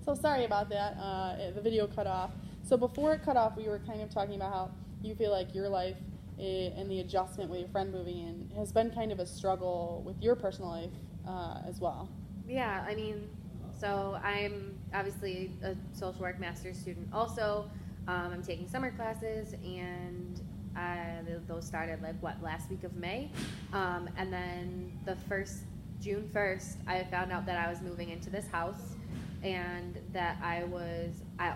So sorry about that. The video cut off. So before it cut off, we were kind of talking about how you feel like your life and the adjustment with your friend moving in has been kind of a struggle with your personal life as well. Yeah, I mean, so I'm obviously a social work master's student also. I'm taking summer classes, and those started last week of May. And then June 1st, I found out that I was moving into this house, and that I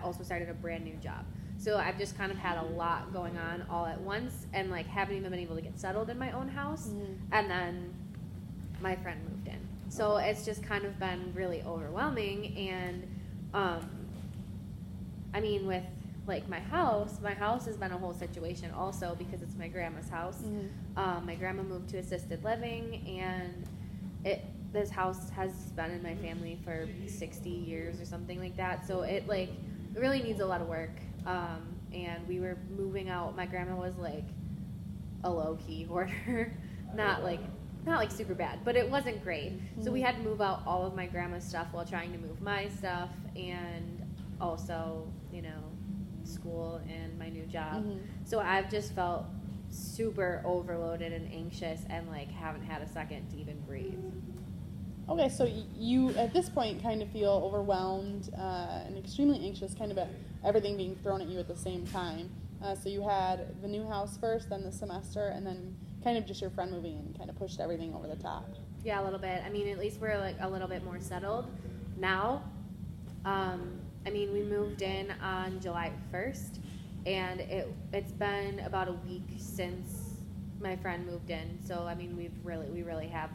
also started a brand new job. So I've just kind of had a lot going on all at once, and haven't even been able to get settled in my own house. And then my friend moved in. So it's just kind of been really overwhelming. And I mean, with my house has been a whole situation also, because it's my grandma's house. My grandma moved to assisted living, and this house has been in my family for 60 years or something like that. So it really needs a lot of work. And we were moving out. My grandma was a low-key hoarder, not super bad, but it wasn't great. So we had to move out all of my grandma's stuff while trying to move my stuff, and also, school and my new job. So I've just felt super overloaded and anxious, and haven't had a second to even breathe. Okay, so you at this point kind of feel overwhelmed and extremely anxious, kind of at everything being thrown at you at the same time. So you had the new house first, then the semester, and then kind of just your friend moving in kind of pushed everything over the top. Yeah, a little bit. I mean, at least we're a little bit more settled now. I mean, we moved in on July 1st, and it's been about a week since my friend moved in. So I mean, we really have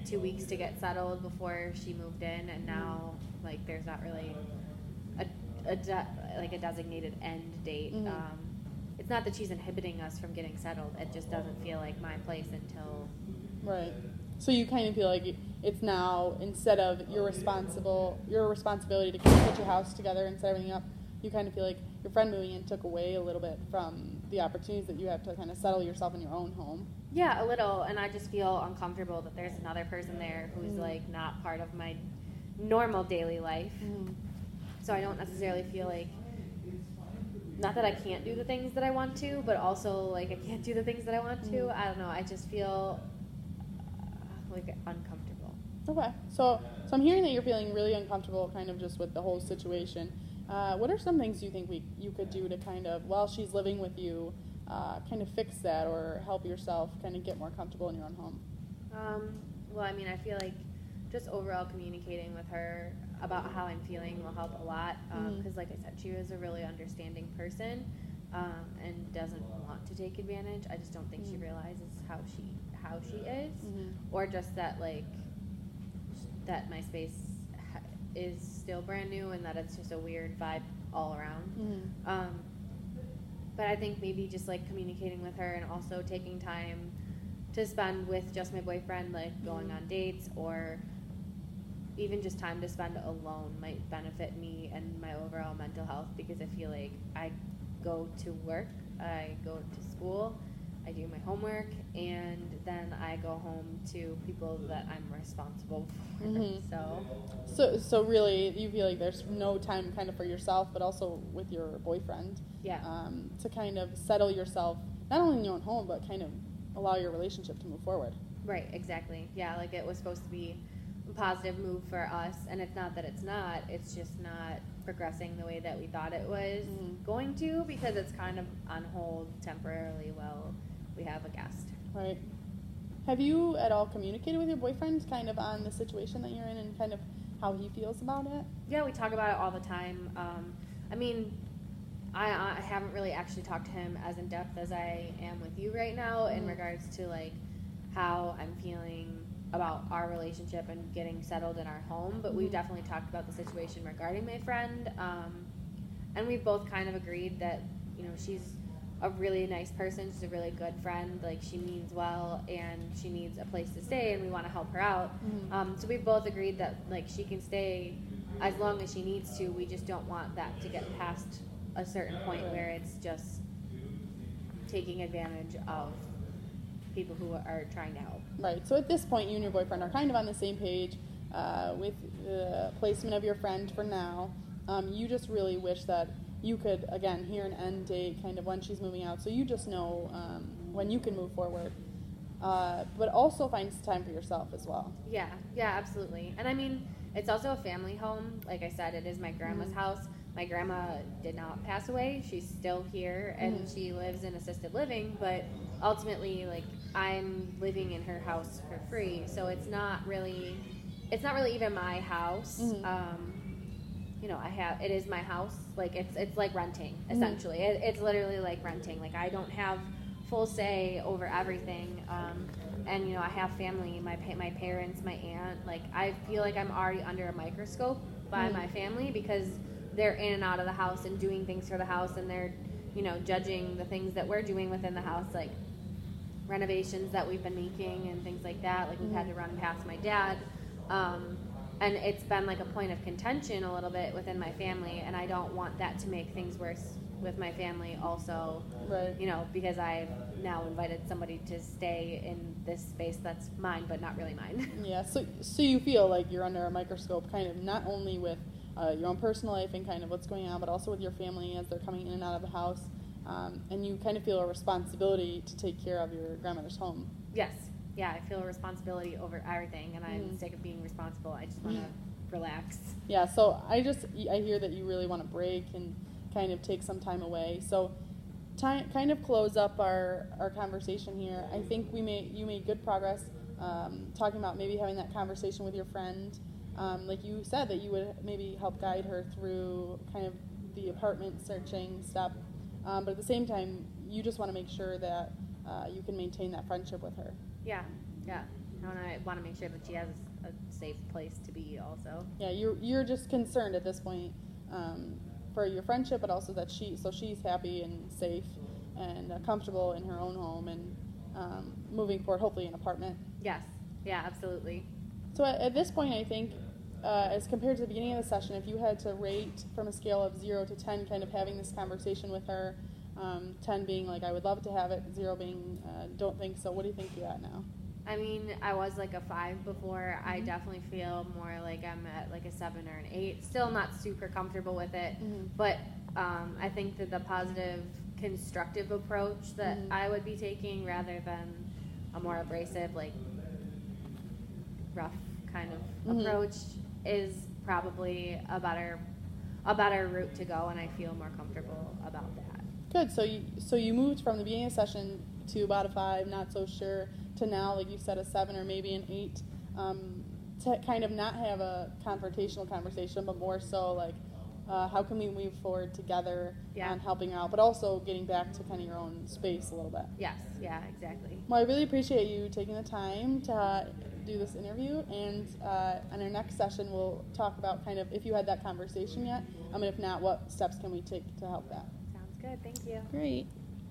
2 weeks to get settled before she moved in, and now there's not really a designated end date. It's not that she's inhibiting us from getting settled. It just doesn't feel like my place until... Right. So you kind of feel like it's now, instead of your responsibility to kind of put your house together and set everything up, you kind of feel like your friend moving in took away a little bit from the opportunities that you have to kind of settle yourself in your own home. Yeah, a little, and I just feel uncomfortable that there's another person there who's not part of my normal daily life. So I don't necessarily feel not that I can't do the things that I want to, but also I can't do the things that I want to. I don't know, I just feel uncomfortable. Okay, so I'm hearing that you're feeling really uncomfortable kind of just with the whole situation. What are some things you think you could do to kind of, while she's living with you, kind of fix that or help yourself kind of get more comfortable in your own home? Well, I mean, I feel just overall communicating with her about how I'm feeling will help a lot, because like I said, she is a really understanding person, and doesn't want to take advantage. I just don't think she realizes how she is, or just that that my space is still brand new, and that it's just a weird vibe all around. But I think maybe just communicating with her, and also taking time to spend with just my boyfriend, going on dates, or even just time to spend alone might benefit me and my overall mental health, because I feel I go to work, I go to school, I do my homework, and then I go home to people that I'm responsible for. So really, you feel there's no time kind of for yourself, but also with your boyfriend. Yeah. To kind of settle yourself, not only in your own home, but kind of allow your relationship to move forward. Right, exactly. Yeah, it was supposed to be a positive move for us, and it's not that it's not. It's just not progressing the way that we thought it was going to, because it's kind of on hold temporarily while we have a guest. Right. Have you at all communicated with your boyfriend kind of on the situation that you're in and kind of how he feels about it? Yeah, we talk about it all the time. I mean, I haven't really actually talked to him as in depth as I am with you right now in regards to how I'm feeling about our relationship and getting settled in our home, but we've definitely talked about the situation regarding my friend, and we've both kind of agreed that she's a really nice person, she's a really good friend, she means well, and she needs a place to stay, and we want to help her out. So we both agreed that she can stay as long as she needs to. We just don't want that to get past a certain point where it's just taking advantage of people who are trying to help. Right. So at this point, you and your boyfriend are kind of on the same page. with the placement of your friend for now, you just really wish that you could, again, hear an end date kind of when she's moving out, so you just know when you can move forward. But also find some time for yourself as well. Yeah, absolutely. And I mean, it's also a family home. Like I said, it is my grandma's house. My grandma did not pass away. She's still here, and she lives in assisted living, but ultimately, like, I'm living in her house for free, so it's not really even my house. You know, it is my house. Like, it's like renting, essentially. It's literally like renting. Like, I don't have full say over everything. And, you know, I have family, my parents, my aunt. Like, I feel like I'm already under a microscope by my family, because they're in and out of the house and doing things for the house, and they're, you know, judging the things that we're doing within the house, like renovations that we've been making and things like that. Like, we've had to run past my dad. And it's been like a point of contention a little bit within my family, and I don't want that to make things worse with my family also. Right. You know, because I've now invited somebody to stay in this space that's mine, but not really mine. Yeah, so you feel like you're under a microscope, kind of not only with your own personal life and kind of what's going on, but also with your family as they're coming in and out of the house, and you kind of feel a responsibility to take care of your grandmother's home. Yes. Yeah, I feel a responsibility over everything, and I'm sick of being responsible. I just want to relax. Yeah, so I hear that you really want to break and kind of take some time away. So kind of close up our conversation here. I think you made good progress talking about maybe having that conversation with your friend. Like you said, that you would maybe help guide her through kind of the apartment searching step. But at the same time, you just want to make sure that you can maintain that friendship with her. Yeah. I want to make sure that she has a safe place to be also. Yeah, you're just concerned at this point for your friendship, but also that she's happy and safe and comfortable in her own home and moving forward, hopefully an apartment. Yes. Yeah, absolutely. So at this point, I think, as compared to the beginning of the session, if you had to rate from a scale of 0 to 10, kind of having this conversation with her, 10 being like, I would love to have it, 0 being, don't think so. What do you think you're at now? I mean, I was like a 5 before. I definitely feel more like I'm at like a 7 or an 8. Still not super comfortable with it, but I think that the positive, constructive approach that I would be taking, rather than a more abrasive, like rough kind of approach, is probably a better route to go, and I feel more comfortable about that. Good. So you moved from the beginning of the session to about a 5, not so sure, to now, like you said, a 7 or maybe an 8, to kind of not have a confrontational conversation, but more so like, how can we move forward together on helping her out, but also getting back to kind of your own space a little bit. Yes, yeah, exactly. Well, I really appreciate you taking the time to do this interview, and on our next session we'll talk about kind of if you had that conversation yet, and if not, what steps can we take to help that. Sounds good, thank you. Great.